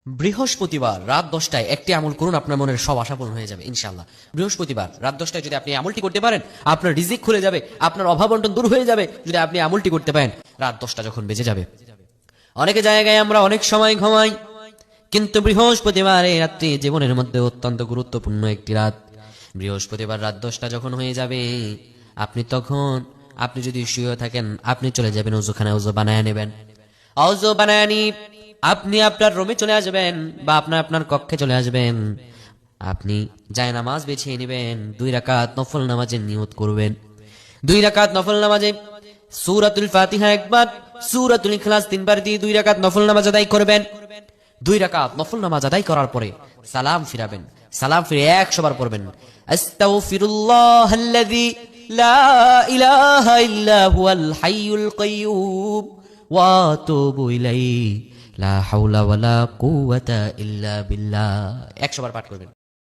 বৃহস্পতিবার রাত 10টায় একটি আমল করুন, আপনার মনের সব আশা পূরণ হয়ে যাবে ইনশাআল্লাহ। বৃহস্পতিবার রাত 10টায় যদি আপনি আমলটি করতে পারেন, আপনার রিজিক খুলে যাবে, আপনার অভাব অনটন দূর হয়ে যাবে যদি আপনি আমলটি করতে পারেন রাত 10টা যখন বেজে যাবে। অনেক জায়গায় আমরা অনেক সময় ঘুমাই, কিন্তু বৃহস্পতিবার এই রাত্রি জীবনের মধ্যে অত্যন্ত গুরুত্বপূর্ণ একটি রাত। বৃহস্পতিবার রাত 10টা যখন হয়ে যাবে, আপনি যদি শুয়ে থাকেন, আপনি চলে যাবেন ওযুখানায়, ওযু বানায় নেবেন। ওযু বানায় নি আপনি আপনার রুমে চলে আসবেন বা আপনার কক্ষে চলে আসবেন। আপনি জায়নামাজ বিছিয়ে নেবেন, 2 রাকাত নফল নামাজের নিয়ত করবেন। 2 রাকাত নফল নামাজে সূরাতুল ফাতিহা একবার, সূরাতুল ইখলাস 3 বার দিয়ে 2 রাকাত নফল নামাজ আদায় করবেন। 2 রাকাত নফল নামাজ আদায় করার পরে সালাম ফিরাবেন। সালাম ফিরে 100 বার পড়বেন, আস্তাগফিরুল্লাহাল্লাযী লা ইলাহা ইল্লা হুয়াল হাইয়ুল কাইয়্যুম ওয়া আতুবু ইলাইহি লা হাওলা ওয়ালা কুওয়াতা ইল্লা বিল্লাহ। 100 বার পাঠ করবেন।